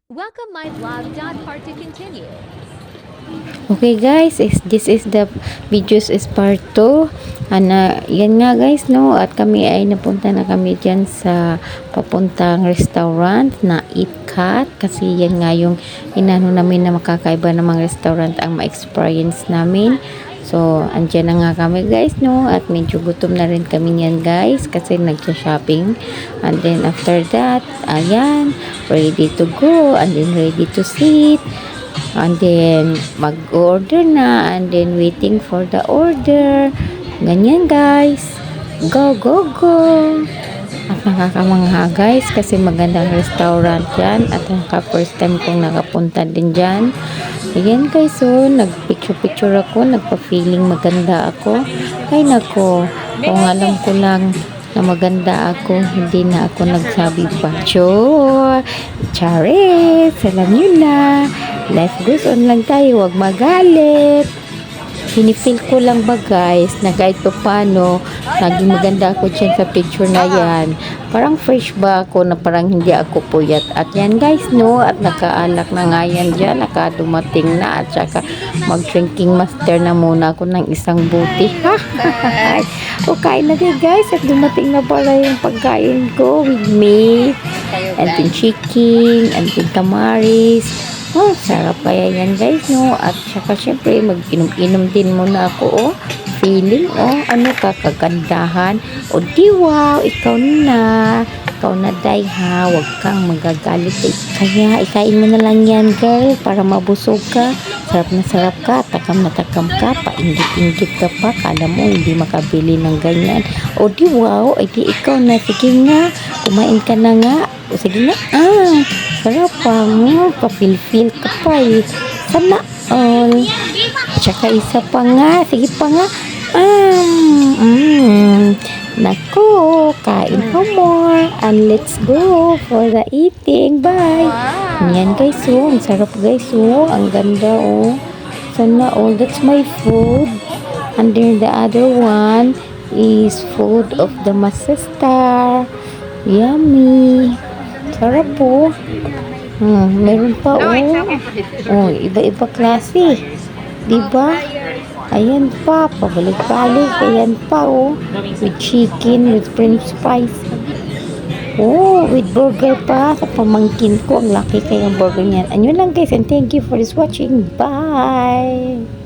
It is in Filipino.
Welcome my vlog. Part to continue. Okay guys, this is the videos is part 2. Yan nga guys, no, at kami ay napunta na kami dyan sa papuntang restaurant na Eat Cat, kasi yan nga yung inano namin na makakaiba ng mga restaurant ang ma-experience namin. So, andyan na nga kami guys, no, at medyo gutom na rin kami niyan guys kasi nagsa-shopping. And then after that, ayan, ready to go and then ready to sit. And then mag-order na and then waiting for the order. Ganyan guys. Go, go, go. At nakakamangha guys kasi magandang restaurant yan at first time kong nakapunta din dyan. Ayan guys, so nagpicture-picture ako, nagpa-feeling maganda ako. Ay nako, kung alam ko lang na maganda ako, hindi na ako nagsabi pa. Sure, Charis, alam nyo na. Life goes on lang tayo, wag magalit. Pinifeel ko lang ba guys na kahit pa paano naging maganda ako dyan sa picture na yan. Parang fresh ba ako na parang hindi ako puyat. At yan guys, no, at nakaalak na nga yan dyan, nakadumating na at saka mag-drinking master na muna ako ng isang buti. O kain na din guys at dumating na pala yung pagkain ko with meat and then chicken and then tamaris. Oh, sarap kaya yan guys, no? At saka syempre, mag-inom-inom din muna ako, oh. Feeling, oh, ano ka, kagandahan. O di wow, ikaw na. Ikaw na day ha, huwag kang magagalit. Kaya, ikain mo na lang yan, girl, para mabusog ka. Sarap na sarap ka, takam na takam ka, painggit-inggit ka pa, kala mo hindi makabili ng ganyan. O di wow, ay di ikaw na, sige nga, kumain ka na nga. O sige nga, sarap pa mo, papil-fil ka pa eh. Sana all. Tsaka isa pa nga, sige pa nga. Nako, kain pa more. And let's go for the eating. Bye. Yan guys, oh. Ang sarap guys, oh. Ang ganda, oh. Sana all. That's my food. And then the other one is food of the Masestar. Yummy. Sarap po. Meron pa, oh. Oh, iba-iba klase. Diba? Ayan pa, pabalik-balik. Ayan pa, oh. With chicken, with french fries. Oh, with burger pa. Sa pamangkin ko, ang laki kayang burger niyan. Ano lang guys, and thank you for this watching. Bye!